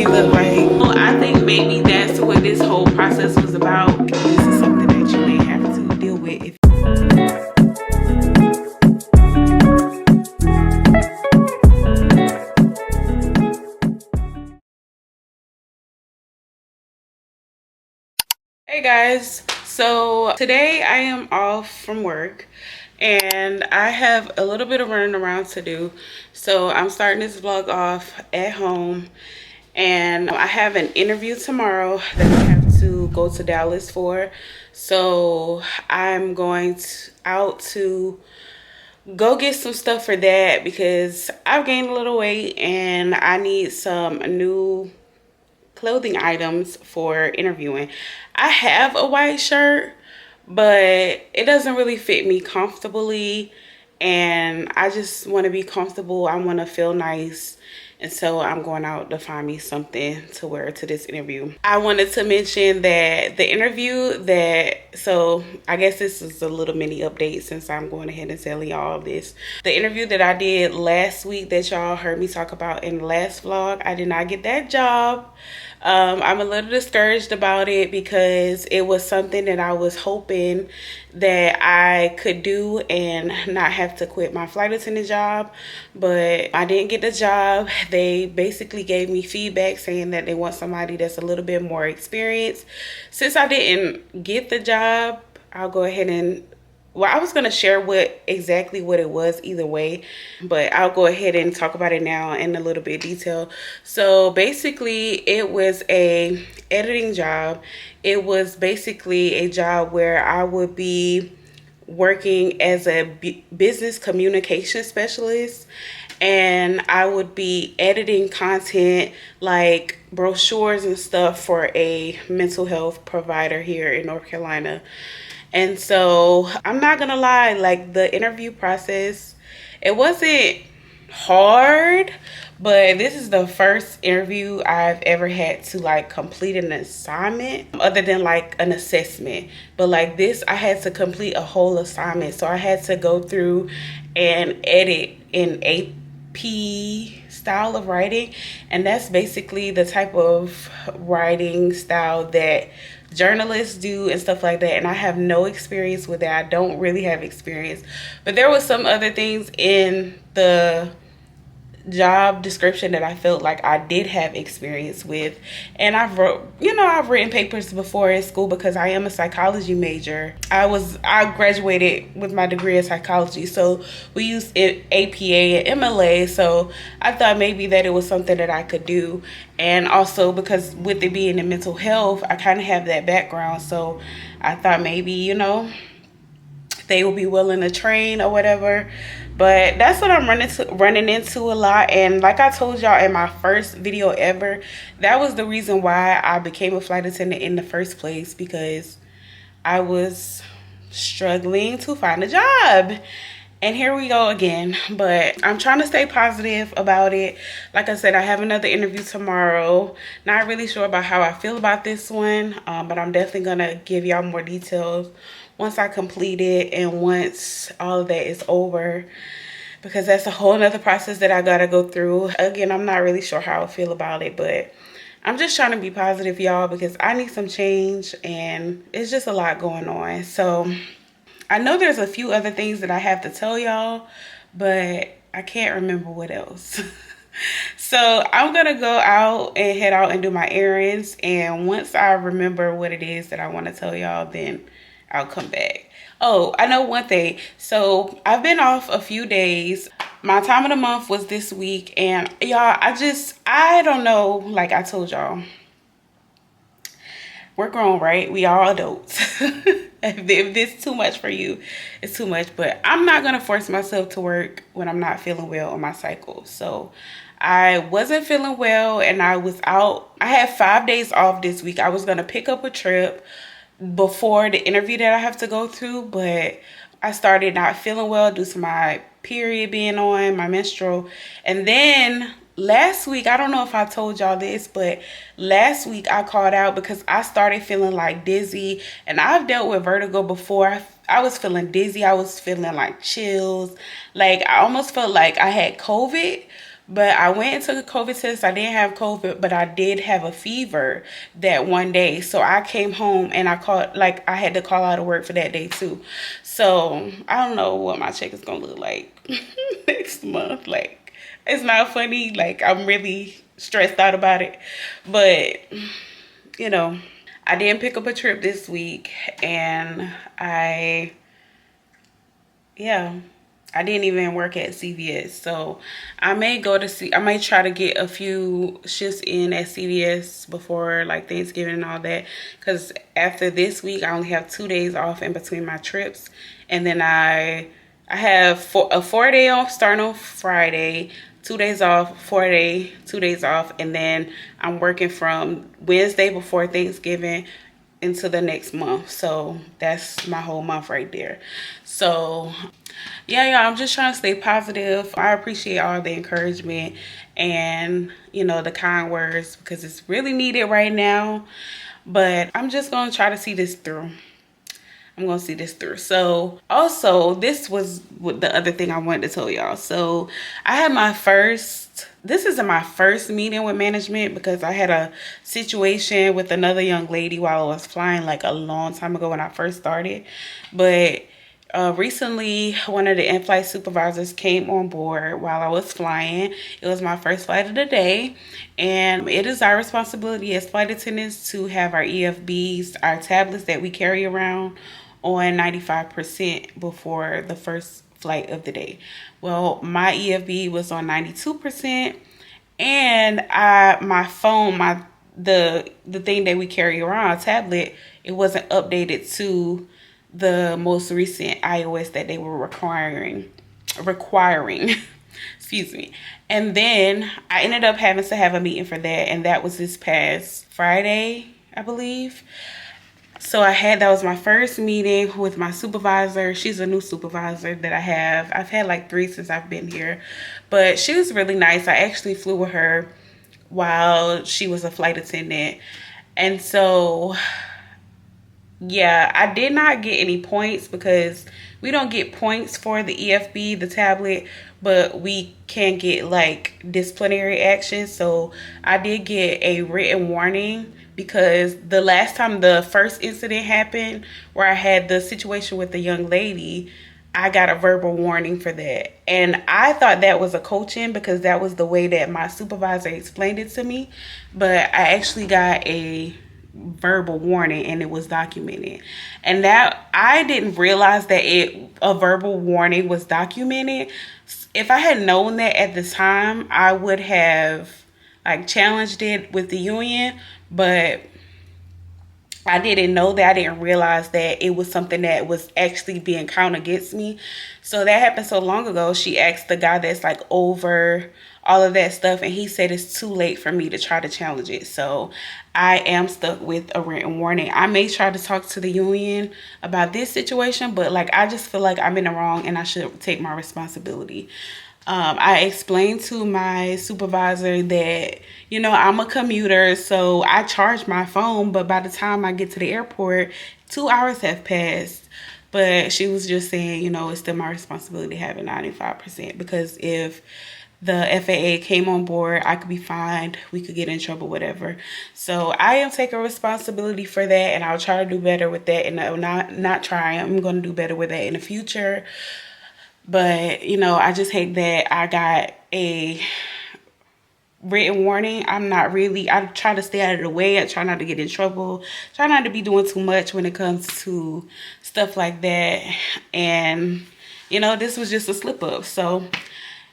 me look like. Well, I think maybe that's what this whole process was about. This is something that you may have to deal with if Hey guys, so today I am off from work and I have a little bit of running around to do. So I'm starting this vlog off at home and I have an interview tomorrow that I have to go to Dallas for. So I'm going out to go get some stuff for that because I've gained a little weight and I need some new clothing items for interviewing. I have a white shirt, but it doesn't really fit me comfortably and I just want to be comfortable. I want to feel nice, and so I'm going out to find me something to wear to this interview. I wanted to mention that the interview so I guess this is a little mini update since I'm going ahead and telling y'all this. The interview that I did last week that y'all heard me talk about in the last vlog, I did not get that job. I'm a little discouraged about it because it was something that I was hoping that I could do and not have to quit my flight attendant job, but I didn't get the job. They basically gave me feedback saying that they want somebody that's a little bit more experienced. Since I didn't get the job, I'll go ahead and I was going to share exactly what it was either way, but I'll go ahead and talk about it now in a little bit of detail. So basically it was a editing job. It was basically a job where I would be working as a business communication specialist, and I would be editing content like brochures and stuff for a mental health provider here in North Carolina. And so I'm not gonna lie, like the interview process, it wasn't hard, but this is the first interview I've ever had to like complete an assignment other than like an assessment. But like this, I had to complete a whole assignment. So I had to go through and edit in AP style of writing, and that's basically the type of writing style that journalists do and stuff like that, and I have no experience with that. I don't really have experience, but there was some other things in the job description that I felt like I did have experience with. And I've written papers before in school because I am a psychology major. I graduated with my degree in psychology, so we used APA and MLA, so I thought maybe that it was something that I could do. And also because with it being in mental health, I kind of have that background, so I thought maybe they will be willing to train or whatever. But that's what I'm running into a lot. And like I told y'all in my first video ever, that was the reason why I became a flight attendant in the first place, because I was struggling to find a job. And here we go again. But I'm trying to stay positive about it. Like I said, I have another interview tomorrow. Not really sure about how I feel about this one, but I'm definitely gonna give y'all more details once I complete it and once all of that is over, because that's a whole nother process that I gotta go through. Again, I'm not really sure how I feel about it, but I'm just trying to be positive, y'all, because I need some change and it's just a lot going on. So I know there's a few other things that I have to tell y'all, but I can't remember what else. So I'm gonna go out and head out and do my errands, and once I remember what it is that I want to tell y'all, then I'll come back. Oh, I know one thing. So I've been off a few days. My time of the month was this week, and y'all, I don't know, like I told y'all, we're grown, right? We are adults. If this is too much for you, it's too much. But I'm not gonna force myself to work when I'm not feeling well on my cycle. So I wasn't feeling well and I was out. I had 5 days off this week. I was gonna pick up a trip before the interview that I have to go through, but I started not feeling well due to my period being on, my menstrual. And then last week, I don't know if I told y'all this, but last week I called out because I started feeling like dizzy, and I've dealt with vertigo before. I was feeling dizzy. I was feeling like chills. Like I almost felt like I had COVID, But I went and took a COVID test. I didn't have COVID, but I did have a fever that one day. So I came home and I had to call out of work for that day too. So I don't know what my check is gonna look like next month. Like, it's not funny. Like, I'm really stressed out about it. But, you know, I didn't pick up a trip this week, and yeah, I didn't even work at CVS. So I may I might try to get a few shifts in at CVS before like Thanksgiving and all that. Because after this week, I only have 2 days off in between my trips. And then I have a 4-day off starting on Friday, 2 days off, 2 days off. And then I'm working from Wednesday before Thanksgiving into the next month. So that's my whole month right there. So yeah, y'all, I'm just trying to stay positive. I appreciate all the encouragement and, you know, the kind words, because it's really needed right now. But I'm just going to try to see this through. I'm going to see this through. So also, this was the other thing I wanted to tell y'all. So I had this isn't my first meeting with management, because I had a situation with another young lady while I was flying like a long time ago when I first started. But recently, one of the in-flight supervisors came on board while I was flying. It was my first flight of the day, and it is our responsibility as flight attendants to have our EFBs, our tablets that we carry around, on 95% before the first flight of the day. Well, my EFB was on 92%, and my phone, the thing that we carry around, a tablet, it wasn't updated to the most recent iOS that they were requiring excuse me. And then I ended up having to have a meeting for that, and that was this past Friday, I believe. So that was my first meeting with my supervisor. She's a new supervisor that I have. I've had like 3 since I've been here, but she was really nice. I actually flew with her while she was a flight attendant. And so yeah, I did not get any points, because we don't get points for the EFB, the tablet, but we can get like disciplinary action. So I did get a written warning, because the last time the first incident happened where I had the situation with the young lady, I got a verbal warning for that. And I thought that was a coaching, because that was the way that my supervisor explained it to me. But I actually got a verbal warning, and it was documented. And that I didn't realize that a verbal warning was documented. If I had known that at the time, I would have like challenged it with the union, but I didn't know that. I didn't realize that it was something that was actually being counted against me. So that happened so long ago. She asked the guy that's like over all of that stuff, and he said it's too late for me to try to challenge it. So I am stuck with a written warning. I may try to talk to the union about this situation, but like, I just feel like I'm in the wrong and I should take my responsibility. I explained to my supervisor that, you know, I'm a commuter, so I charge my phone, but by the time I get to the airport, 2 hours have passed. But she was just saying, you know, it's still my responsibility to have it 95%, because if the FAA came on board, I could be fined, we could get in trouble, whatever. So I am taking responsibility for that, and I'll try to do better with that. And I'm not try, I'm going to do better with that in the future. But, you know, I just hate that I got a written warning. I try to stay out of the way. I try not to get in trouble. Try not to be doing too much when it comes to stuff like that. And, you know, this was just a slip up. So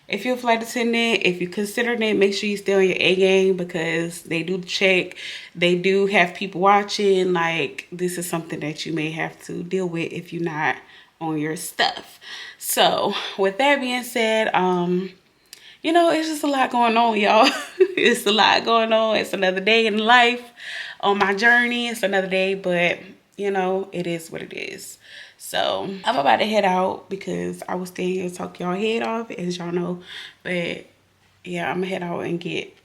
if you're a flight attendant, if you're considering it, make sure you stay on your A game, because they do check. They do have people watching. Like, this is something that you may have to deal with if you're not on your stuff. So with that being said, you know, it's just a lot going on, y'all. It's a lot going on. It's another day in life on my journey. It's another day, but you know, it is what it is. So I'm about to head out, because I was staying here to talk y'all head off, as y'all know. But yeah, I'm gonna head out and get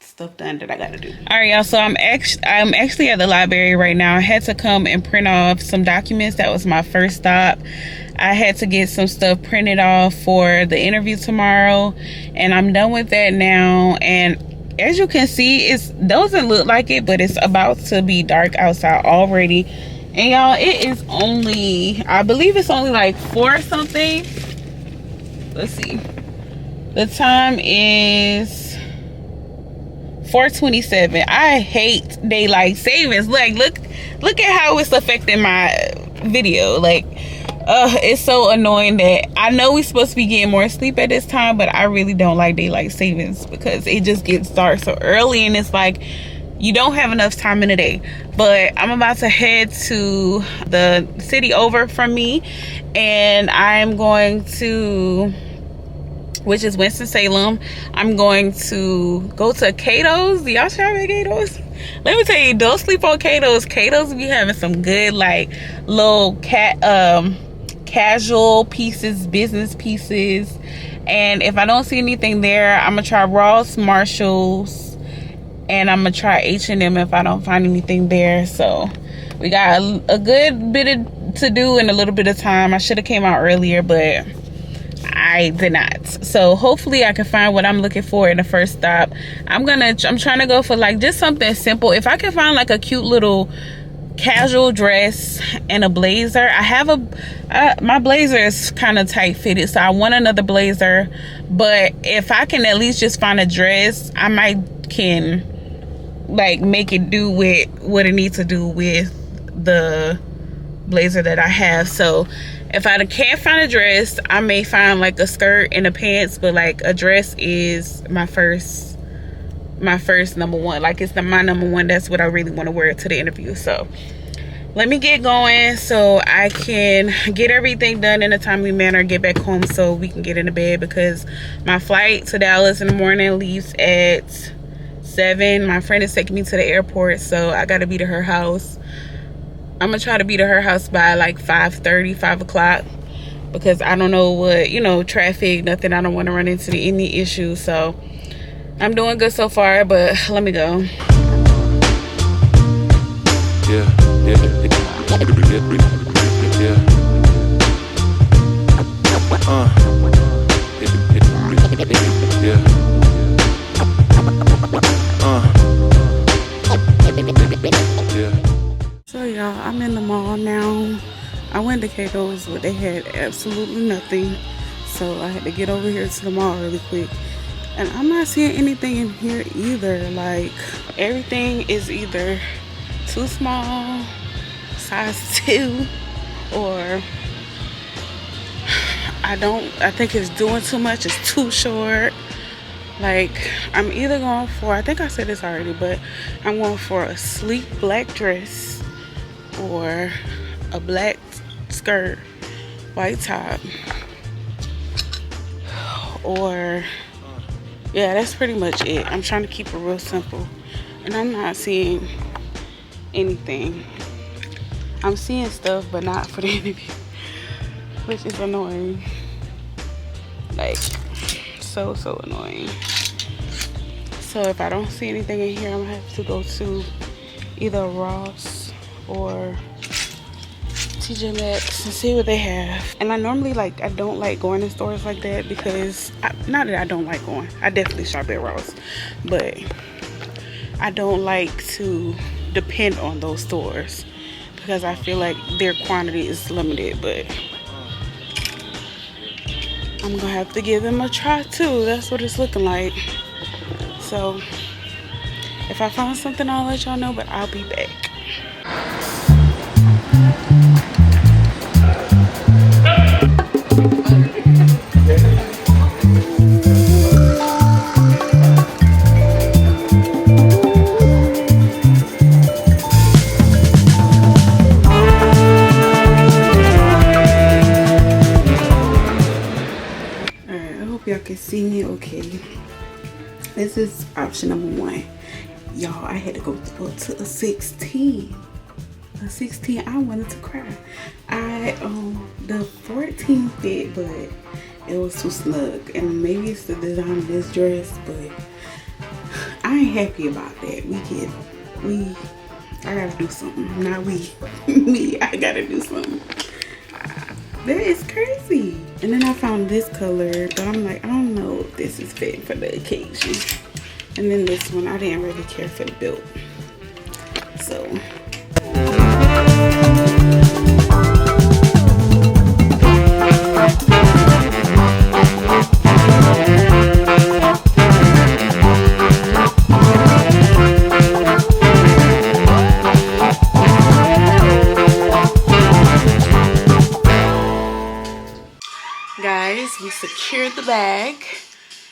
stuff done that I gotta do. All right, y'all, so I'm actually at the library right now. I had to come and print off some documents. That was my first stop. I had to get some stuff printed off for the interview tomorrow, and I'm done with that now. And as you can see, it doesn't look like it, but it's about to be dark outside already. And y'all, it is only, I believe it's only like 4 something. Let's see, the time is 4:27. I hate daylight savings. Like, look at how it's affecting my video. Like, it's so annoying that I know we're supposed to be getting more sleep at this time, but I really don't like daylight savings because it just gets dark so early, and it's like you don't have enough time in the day. But I'm about to head to the city over from me, and I'm going to, which is Winston-Salem. I'm going to go to Cato's. Do y'all shop at Cato's? Let me tell you, don't sleep on Cato's. Cato's be having some good, like, little casual pieces, business pieces. And if I don't see anything there, I'm gonna try Ross, Marshalls, and I'm gonna try H&M if I don't find anything there. So we got a good bit to do in a little bit of time. I should have came out earlier, but I did not. So hopefully I can find what I'm looking for in the first stop. I'm trying to go for like just something simple. If I can find like a cute little casual dress and a blazer. I have my blazer is kind of tight fitted, so I want another blazer. But if I can at least just find a dress, I might can like make it do with what it needs to do with the blazer that I have. So if I can't find a dress, I may find like a skirt and a pants, but like a dress is my first number one. Like, it's my number one. That's what I really want to wear to the interview. So let me get going so I can get everything done in a timely manner, get back home so we can get into bed, because my flight to Dallas in the morning leaves at 7. My friend is taking me to the airport, so I gotta be to her house. I'm gonna try to be to her house by like 5:30, 5 o'clock, because I don't know what, traffic, nothing. I don't want to run into any issues. So I'm doing good so far, but let me go. Yeah. So y'all, I'm in the mall now. I went to Cato's, but they had absolutely nothing. So I had to get over here to the mall really quick. And I'm not seeing anything in here either. Like, everything is either too small, size 2, or I think it's doing too much, it's too short. Like, I'm either going for, I think I said this already, but I'm going for a sleek black dress or a black skirt, white top, or yeah, that's pretty much it. I'm trying to keep it real simple, and I'm not seeing anything. I'm seeing stuff, but not for the interview, which is annoying. Like, so annoying. So if I don't see anything in here, I'm gonna have to go to either Ross or TJ Maxx and see what they have. And I normally I don't like going in stores like that, because not that I don't like going, I definitely shop at Ross, but I don't like to depend on those stores because I feel like their quantity is limited. But I'm gonna have to give them a try too. That's what it's looking like. So if I find something, I'll let y'all know, but I'll be back. Y'all can see me okay. This is option number 1. Y'all, I had to go to a 16. A 16, I wanted to cry. The 14 fit, but it was too snug. And maybe it's the design of this dress, but I I ain't happy about that. I gotta do something. Not we. Me, I gotta do something. That is crazy. And then I found this color, but I'm like, I don't know if this is fitting for the occasion. And then this one, I didn't really care for the belt. So. Guys, we secured the bag.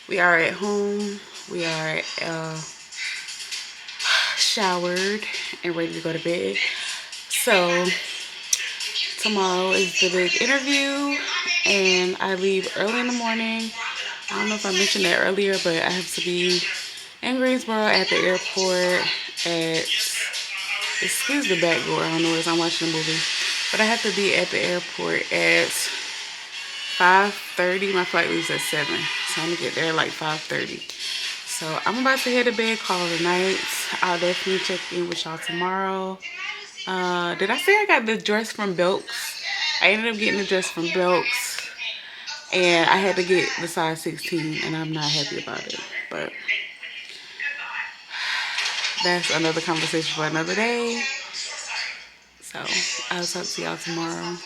We are at home. We are showered and ready to go to bed. So tomorrow is the big interview and I leave early in the morning. I don't know if I mentioned that earlier, but I have to be in Greensboro at the airport at, excuse the background noise, I'm watching a movie, but I have to be at the airport at 5:30. My flight leaves at 7, so I'm gonna get there like 5:30. So I'm about to head to bed, call it a night. I'll definitely check in with y'all tomorrow. Did I say I got the dress from Belks? I ended up getting the dress from Belks, and I had to get the size 16, and I'm not happy about it. But that's another conversation for another day. So I'll talk to y'all tomorrow.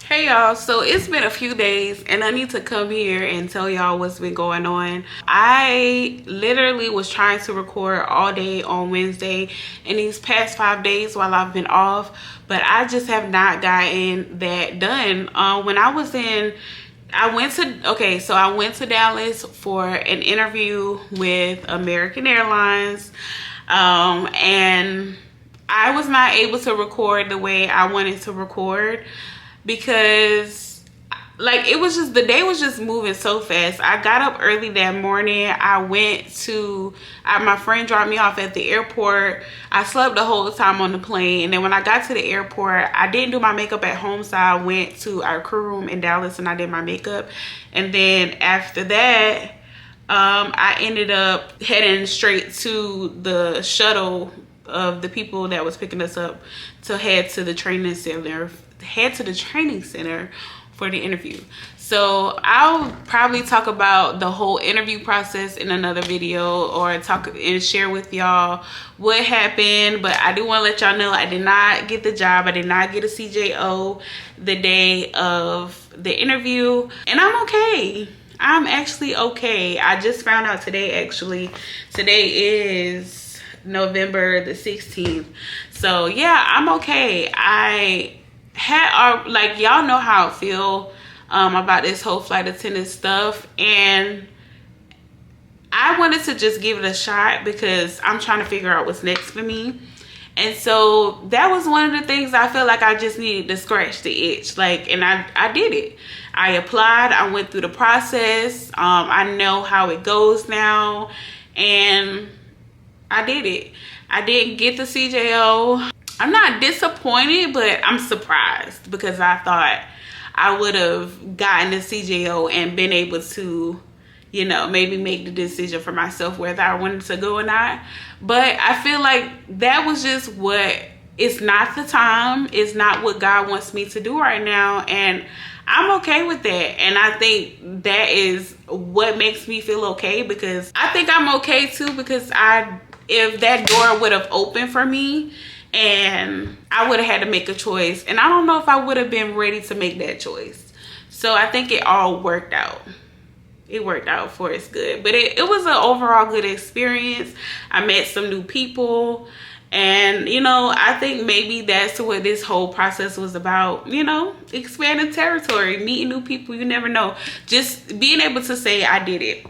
Hey y'all, so it's been a few days and I need to come here and tell y'all what's been going on. I literally was trying to record all day on Wednesday in these past 5 days while I've been off, but I just have not gotten that done. When I was in, I went to Dallas for an interview with American Airlines, and I was not able to record the way I wanted to record, because like it was just, the day was just moving so fast. I got up early that morning. I went to, my friend dropped me off at the airport. I slept the whole time on the plane, and then when I got to the airport, I didn't do my makeup at home, so I went to our crew room in Dallas and I did my makeup. And then after that, I ended up heading straight to the shuttle of the people that was picking us up to head to the training center for the interview. So I'll probably talk about the whole interview process in another video, or talk and share with y'all what happened. But I do want to let y'all know I did not get the job. I did not get a CJO the day of the interview, and I'm okay. I'm actually okay. I just found out today, actually. Today is November the 16th. So yeah, I'm okay. I had, like, y'all know how I feel about this whole flight attendant stuff, and I wanted to just give it a shot because I'm trying to figure out what's next for me. And so that was one of the things I feel like I just needed to scratch the itch. Like, and I did it. I applied. I went through the process. I know how it goes now, and I did it. I didn't get the CJO. I'm not disappointed, but I'm surprised, because I thought I would have gotten the CJO and been able to, you know, maybe make the decision for myself whether I wanted to go or not. But I feel like that was just it's not the time. It's not what God wants me to do right now. And I'm okay with that. And I think that is what makes me feel okay, because I think I'm okay too, because if that door would have opened for me, and I would have had to make a choice, and I don't know if I would have been ready to make that choice. So I think it all worked out. It worked out for its good. But it was an overall good experience. I met some new people, and you know, I think maybe that's what this whole process was about. You know, expanding territory, meeting new people. You never know. Just being able to say I did it.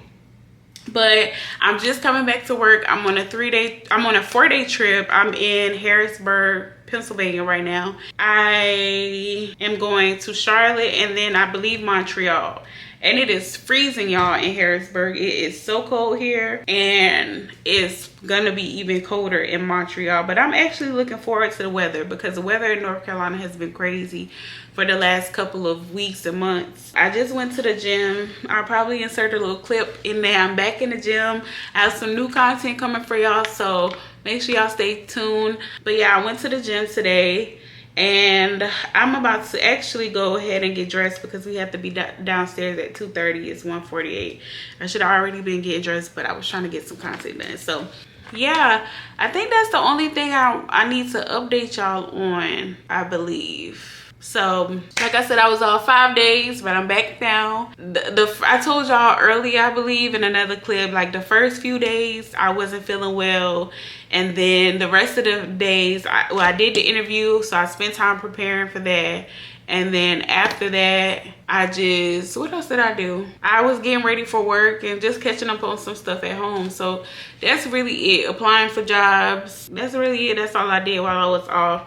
But I'm just coming back to work. I'm on a 4-day trip. I'm in Harrisburg, Pennsylvania right now. I am going to Charlotte and then I believe Montreal. and it is freezing, y'all, in Harrisburg. It is so cold here, and it's gonna be even colder in Montreal. But I'm actually looking forward to the weather, because the weather in North Carolina has been crazy for the last couple of weeks and months. I just went to the gym. I'll probably insert a little clip in there. I'm back in the gym. I have some new content coming for y'all, so make sure y'all stay tuned. But yeah, I went to the gym today, and I'm about to actually go ahead and get dressed, because we have to be downstairs at 2:30. It's 1:48. I should have already been getting dressed, but I was trying to get some content done. So yeah, I think that's the only thing I need to update y'all on, I believe. So like I said, I was off 5 days, but I'm back now. I told y'all earlier, I believe, in another clip, like the first few days I wasn't feeling well, and then the rest of the days, I did the interview, so I spent time preparing for that. And then after that, what else did I do? I was getting ready for work and just catching up on some stuff at home. So that's really it. Applying for jobs. That's really it. That's all I did while I was off.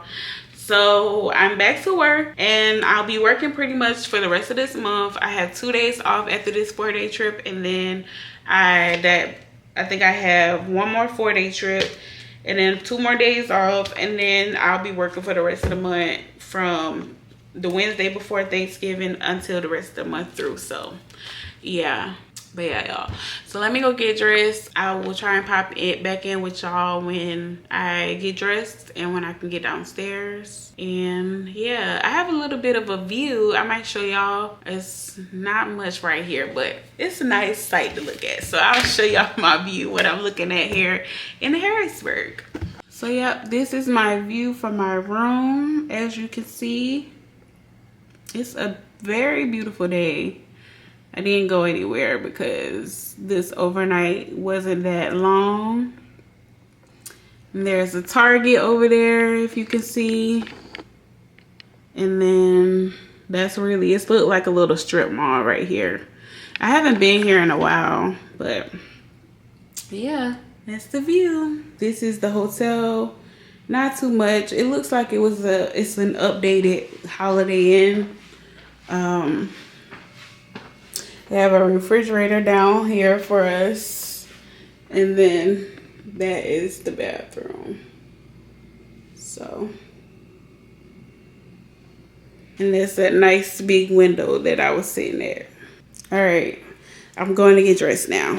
So I'm back to work, and I'll be working pretty much for the rest of this month. I have 2 days off after this 4-day trip, and then I think I have one more 4-day trip, and then 2 more days off, and then I'll be working for the rest of the month from the Wednesday before Thanksgiving until the rest of the month through. So yeah. But yeah, y'all, so let me go get dressed. I will try and pop it back in with y'all when I get dressed and when I can get downstairs. And yeah, I have a little bit of a view I might show y'all. It's not much right here, but it's a nice sight to look at. So I'll show y'all my view, what I'm looking at here in Harrisburg. So yep, this is my view from my room. As you can see, it's a very beautiful day. I didn't go anywhere because this overnight wasn't that long. And there's a Target over there, if you can see. And then that's really, it's looked like a little strip mall right here. I haven't been here in a while, but yeah, that's the view. This is the hotel. Not too much. It looks like it's an updated Holiday Inn. They have a refrigerator down here for us, and then that is the bathroom. So, and there's that nice big window that I was sitting at. All right, I'm going to get dressed now.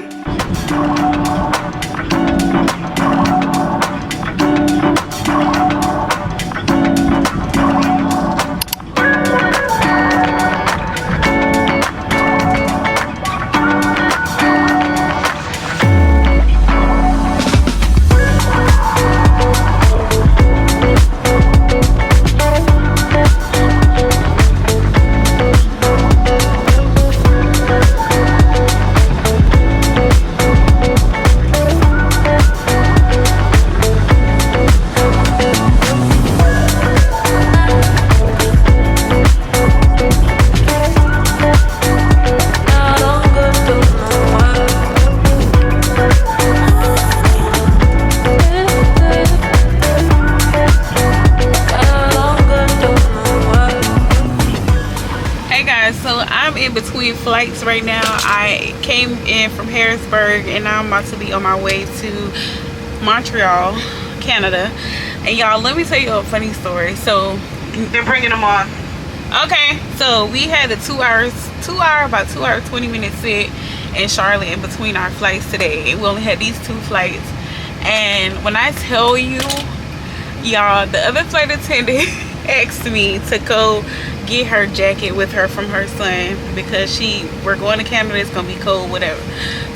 Between flights right now. I came in from Harrisburg, and now I'm about to be on my way to Montreal, Canada. And y'all, let me tell you a funny story. So they're bringing them on. Okay, so we had a about 2 hour 20-minute sit in Charlotte in between our flights today. We only had these 2 flights, and when I tell you, y'all, the other flight attendant asked me to go get her jacket with her from her son, because we're going to Canada, it's gonna be cold, whatever.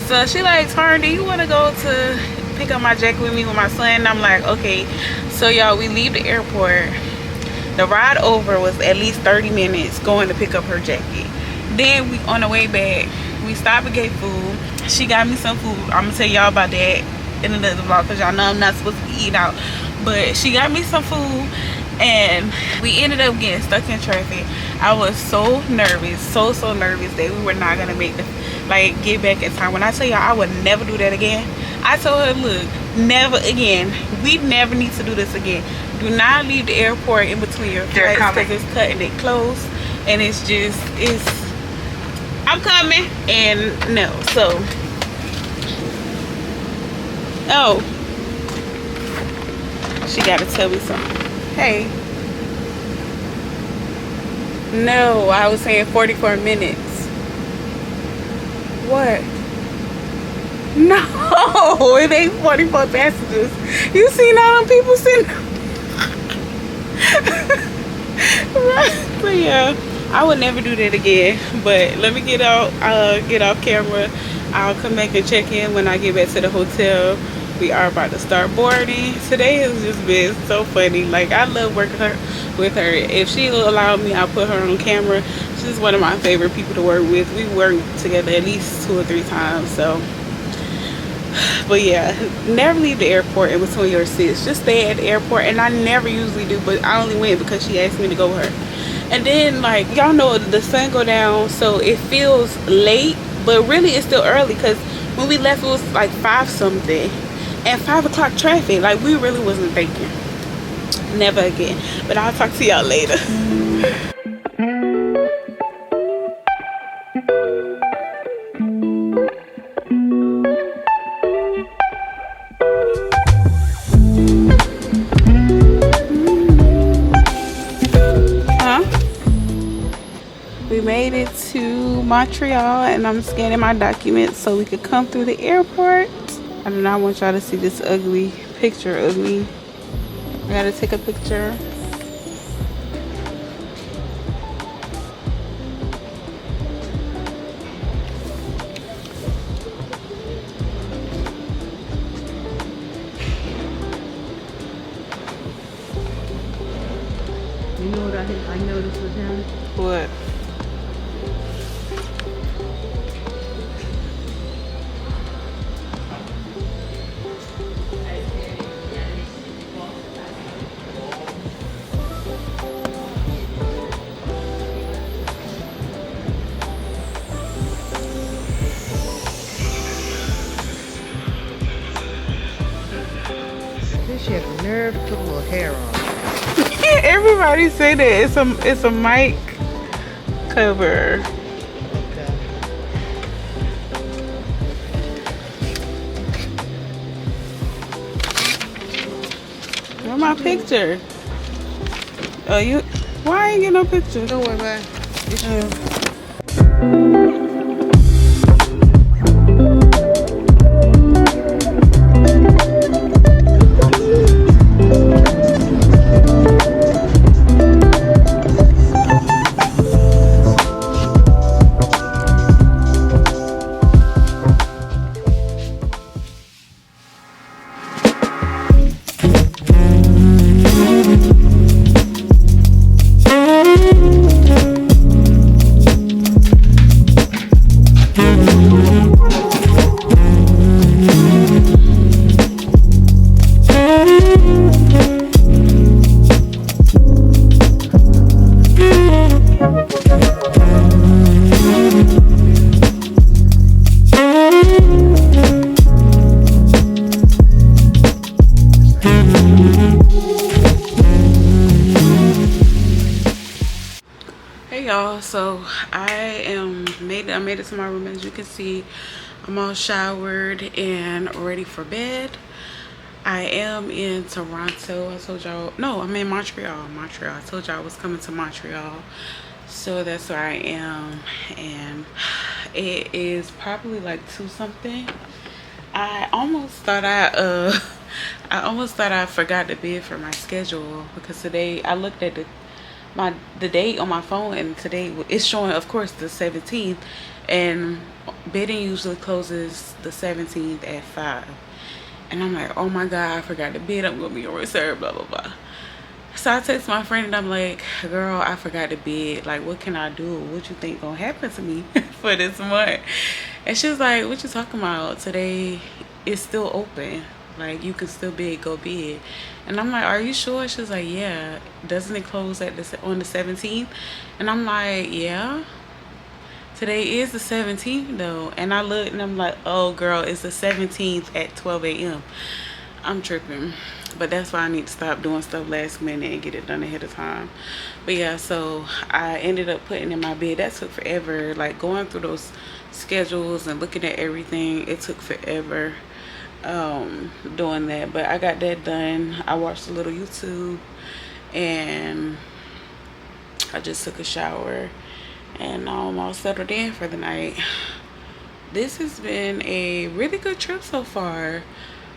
So she like, Taryn, do you want to go to pick up my jacket with me with my son? And I'm like, okay. So y'all, we leave the airport. The ride over was at least 30 minutes going to pick up her jacket. Then we on the way back, we stopped and get food. She got me some food. I'm gonna tell y'all about that in another vlog, because y'all know I'm not supposed to be eating out. But she got me some food, and we ended up getting stuck in traffic. I was so nervous, so nervous that we were not gonna make get back in time. When I tell y'all I would never do that again, I told her, look, never again. We never need to do this again. Do not leave the airport in between your flights, because it's cutting it close, and it's I'm coming. And no, so oh, she gotta tell me something. Hey. No, I was saying 44 minutes. What? No, it ain't 44 passengers. You seen all them people sitting? Right. But yeah, I would never do that again. But let me get off camera. I'll come back and check in when I get back to the hotel. We are about to start boarding. Today has just been so funny. Like, I love working with her. If she will allow me, I'll put her on camera. She's one of my favorite people to work with. We work together at least 2 or 3 times. So, but yeah, never leave the airport in between your sits. Just stay at the airport. And I never usually do, but I only went because she asked me to go with her. And then, like, y'all know the sun go down, so it feels late, but really it's still early, because when we left it was like 5 something. And 5 o'clock traffic, like, we really wasn't thinking. Never again. But I'll talk to y'all later. We made it to Montreal, and I'm scanning my documents so we could come through the airport. I do not want y'all to see this ugly picture of me. I gotta take a picture. You know what I noticed with him? What? She has the nerve to put a little hair on. Everybody say that it's a mic cover. Okay. Where's my picture? Oh, you? Why ain't get no picture? Don't worry about it. Hey y'all, so I made it to my room. As you can see, I'm all showered and ready for bed. I am in Toronto. I told y'all, no, I'm in Montreal. I told y'all I was coming to Montreal, so that's where I am. And it is probably like 2 something. I almost thought I forgot the bid for my schedule, because today I looked at the date on my phone, and today it's showing, of course, the 17th, and bidding usually closes the 17th at 5. And I'm like, oh my god, I forgot the bid. I'm gonna be on reserve, blah blah blah. So I text my friend and I'm like, girl, I forgot the bid. Like, what can I do? What you think gonna happen to me for this month? And she was like, what you talking about? Today is still open. Like, you can still bid, go bid. And I'm like, are you sure? She was like, yeah. Doesn't it close on the 17th? And I'm like, yeah. Today is the 17th though. And I looked and I'm like, oh girl, it's the 17th at 12 a.m. I'm tripping. but that's why I need to stop doing stuff last minute and get it done ahead of time. But yeah, so I ended up putting in my bid. That took forever. Like going through those schedules and looking at everything, it took forever doing that. But I got that done. I watched a little YouTube and I just took a shower and I'm all settled in for the night. This has been a really good trip so far.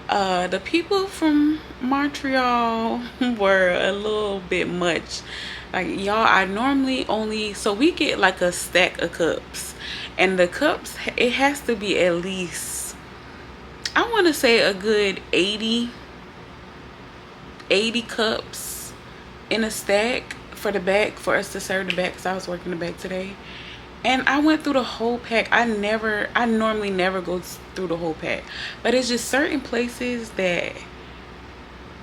The people from Montreal were a little bit much. Like y'all, I normally only, so we get like a stack of cups, and the cups, it has to be at least, I want to say a good 80 cups in a stack for the back, for us to serve the back, because I was working the back today. And I went through the whole pack. I normally never go through the whole pack, but it's just certain places that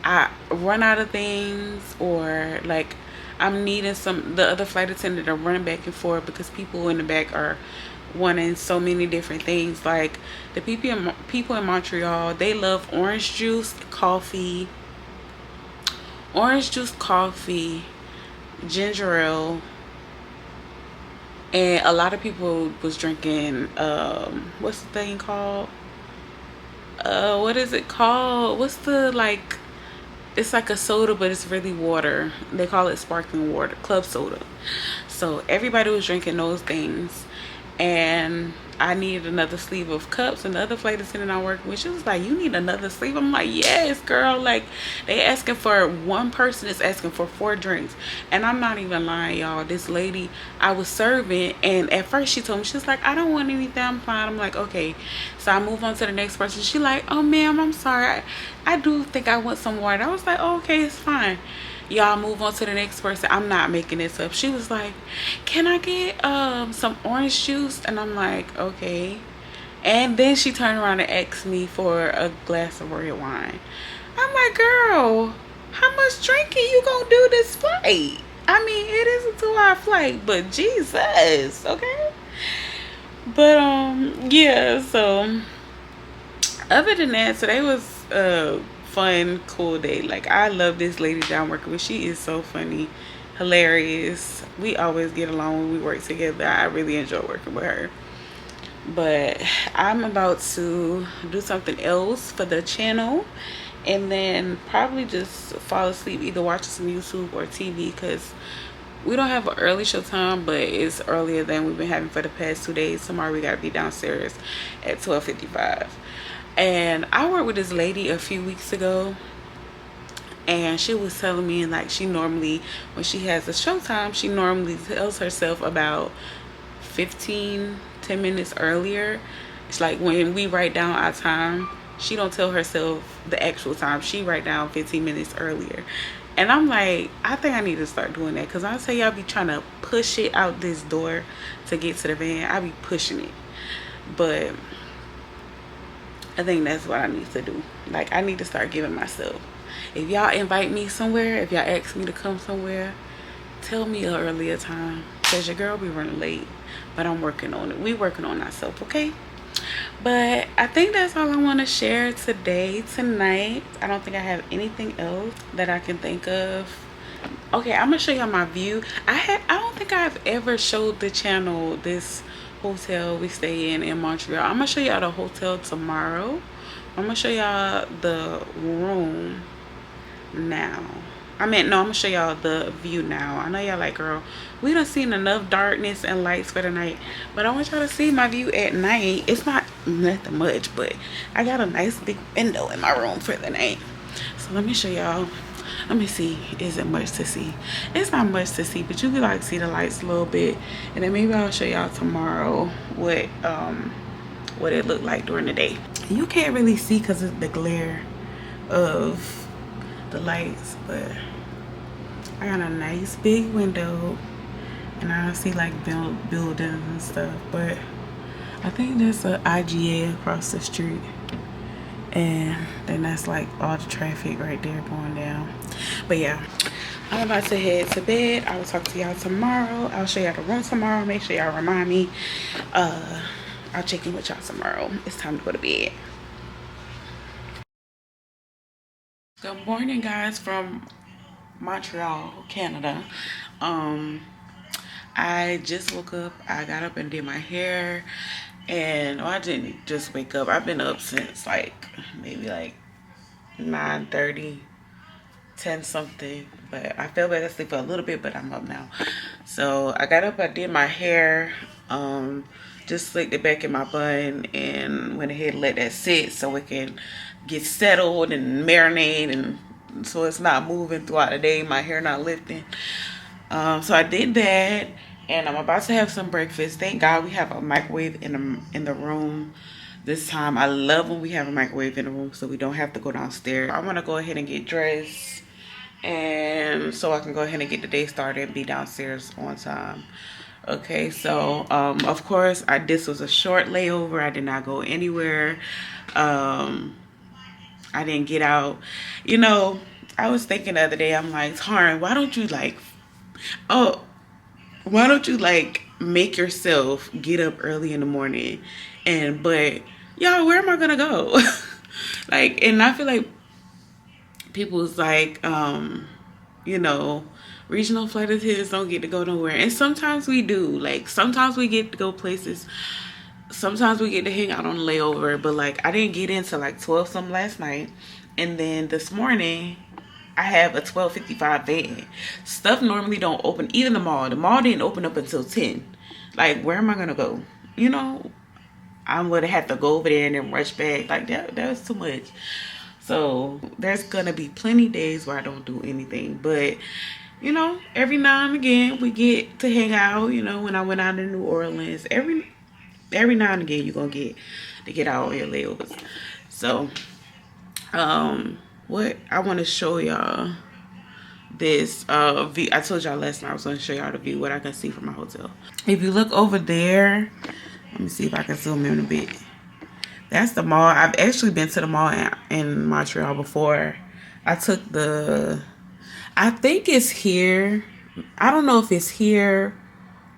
I run out of things, or like I'm needing the other flight attendant are running back and forth because people in the back are wanting so many different things. Like the people in Montreal, they love orange juice, coffee, ginger ale. And a lot of people was drinking, what's the thing called? What is it called? What's the, like, it's like a soda, but it's really water. They call it sparkling water, club soda. So everybody was drinking those things. And I needed another sleeve of cups, and the other flight attendant I work with, she was like, you need another sleeve? I'm like, yes, girl. Like, they asking for, one person is asking for 4 drinks. And I'm not even lying, y'all. This lady I was serving, and at first she told me, she was like, I don't want anything, I'm fine. I'm like, okay. So I move on to the next person. She like, oh ma'am, I'm sorry, I do think I want some water. I was like, oh, okay, it's fine. Y'all, move on to the next person. I'm not making this up. She was like, can I get some orange juice? And I'm like, okay. And then she turned around and asked me for a glass of red wine. I'm like, girl, how much drinking you gonna do this flight? I mean, it is a 2-hour flight, but Jesus, okay? But yeah, so other than that, today was fun, cool day. Like, I love this lady that I'm working with. She is so funny, hilarious. We always get along when we work together. I really enjoy working with her. But I'm about to do something else for the channel, and then probably just fall asleep, either watching some YouTube or TV, because we don't have an early show time, but it's earlier than we've been having for the past 2 days. Tomorrow we gotta be downstairs at 12:55. And I worked with this lady a few weeks ago, and she was telling me, like, she normally, when she has a showtime, she normally tells herself about 10 minutes earlier. It's like when we write down our time, she don't tell herself the actual time. She write down 15 minutes earlier. And I'm like, I think I need to start doing that, because I say y'all be trying to push it out this door to get to the van. I be pushing it. But I think that's what I need to do. Like, I need to start giving myself. If y'all invite me somewhere, if y'all ask me to come somewhere, tell me an earlier time, because your girl be running late. But I'm working on it. We working on ourselves, okay? But I think that's all I want to share tonight. I don't think I have anything else that I can think of. Okay, I'm gonna show y'all my view. I don't think I've ever showed the channel this hotel we stay in Montreal. I'm gonna show y'all the hotel tomorrow. I'm gonna show y'all the room now. I'm gonna show y'all the view now. I know y'all like, girl, we done seen enough darkness and lights for the night, but I want y'all to see my view at night. It's not nothing much, but I got a nice big window in my room for the night. So let me show y'all. Let me see, is it much to see? It's not much to see, but you can like see the lights a little bit, and then maybe I'll show y'all tomorrow what it looked like during the day. You can't really see because of the glare of the lights, but I got a nice big window, and I see like buildings and stuff. But I think there's a IGA across the street, and then that's like all the traffic right there going down. But yeah, I'm about to head to bed. I will talk to y'all tomorrow. I'll show y'all the room tomorrow. Make sure y'all remind me. I'll check in with y'all tomorrow. It's time to go to bed. Good morning, guys, from Montreal, Canada. I just woke up. I got up and did my hair, and I didn't just wake up. I've been up since like maybe like 9:30, 10 something. But I fell back asleep for a little bit, but I'm up now. So I got up. I did my hair. Just slicked it back in my bun and went ahead and let that sit so it can get settled and marinate, and so it's not moving throughout the day, my hair not lifting. So I did that, and I'm about to have some breakfast. Thank God we have a microwave in the room this time. I love when we have a microwave in the room so we don't have to go downstairs. I'm gonna go ahead and get dressed, and so I can go ahead and get the day started and be downstairs on time. Okay, so of course this was a short layover. I did not go anywhere. I didn't get out. You know, I was thinking the other day, I'm like, Taryn, why don't you make yourself get up early in the morning? But y'all, where am I gonna go? And I feel like people's like, you know, regional flight attendants don't get to go nowhere, and sometimes we do. Like, sometimes we get to go places, sometimes we get to hang out on layover, but like I didn't get into like 12 something last night, and then this morning I have a 12:55 van. Stuff normally don't open, even the mall didn't open up until 10. Like, where am I gonna go? You know, I'm gonna have to go over there and then rush back. Like, that was too much. So there's gonna be plenty days where I don't do anything, but you know, every now and again we get to hang out. You know, when I went out to New Orleans, every now and again you're gonna get to get out on your layovers. So what I want to show y'all this view. I told y'all last night I was going to show y'all the view, what I can see from my hotel. If you look over there, let me see if I can zoom in a bit. That's the mall. I've actually been to the mall in Montreal before. I took I think it's here. I don't know if it's here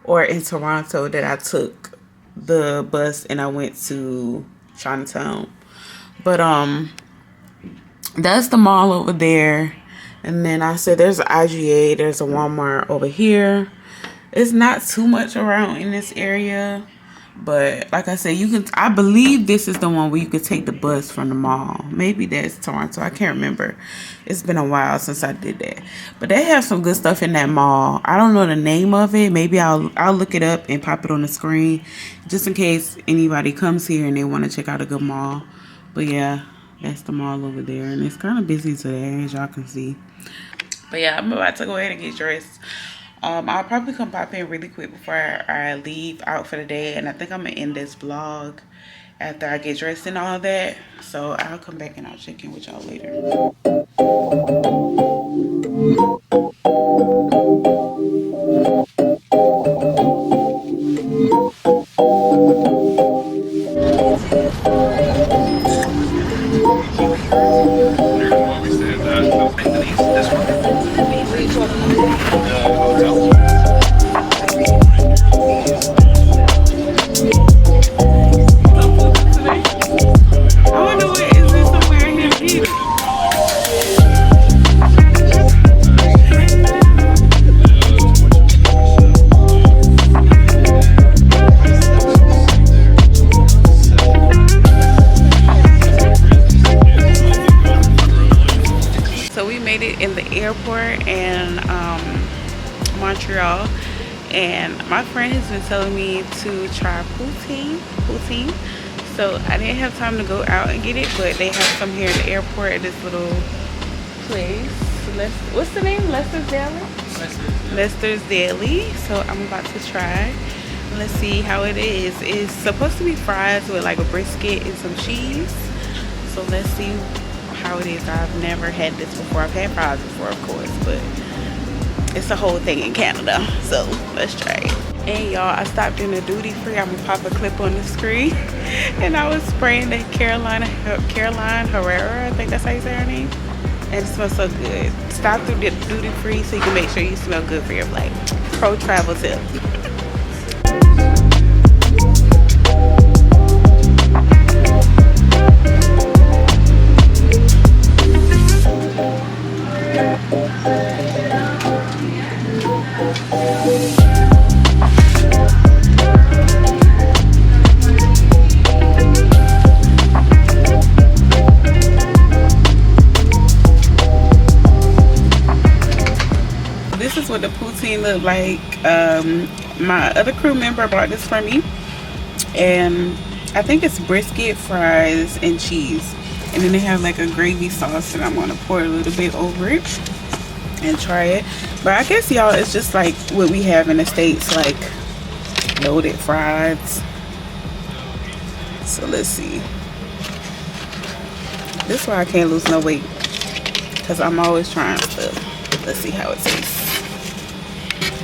or in Toronto that I took the bus and I went to Chinatown. But that's the mall over there. And then I said there's an IGA, there's a Walmart over here. It's not too much around in this area. But like I said, I believe this is the one where you could take the bus from the mall. Maybe that's Toronto. I can't remember. It's been a while since I did that. But they have some good stuff in that mall. I don't know the name of it. Maybe I'll look it up and pop it on the screen, just in case anybody comes here and they want to check out a good mall. But yeah, that's the mall over there, and it's kind of busy today, as y'all can see. But yeah, I'm about to go ahead and get dressed. I'll probably come pop in really quick before I leave out for the day, and I think I'm gonna end this vlog after I get dressed and all that. So I'll come back and I'll check in with y'all later. In the airport in Montreal, and my friend has been telling me to try poutine. So I didn't have time to go out and get it, but they have some here in the airport at this little place. What's the name? Lester's Deli? Lester's Deli. So I'm about to try. Let's see how it is. It's supposed to be fries with like a brisket and some cheese. So let's see how it is. I've never had this before. I've had fries before, of course, but it's a whole thing in Canada. So let's try it. And y'all, I stopped in the duty free. I'm gonna pop a clip on the screen. And I was spraying that Caroline Herrera, I think that's how you say her name. And it smells so good. Stop through the duty free so you can make sure you smell good for your flight. Pro travel tip. protein look like. My other crew member bought this for me, and I think it's brisket, fries, and cheese, and then they have like a gravy sauce, and I'm gonna pour a little bit over it and try it. But I guess, y'all, it's just like what we have in the States, like loaded fries. So let's see. This is why I can't lose no weight, because I'm always trying stuff. Let's see how it tastes.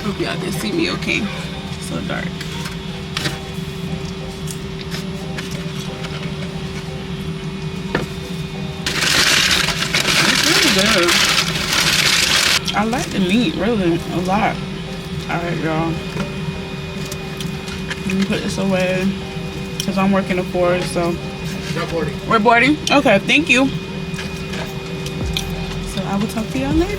Hope y'all can see me okay. So dark. It's really good. I like the meat really a lot. Alright, y'all. Let me put this away, because I'm working a 4, so. We're boarding? Okay, thank you. So I will talk to y'all later.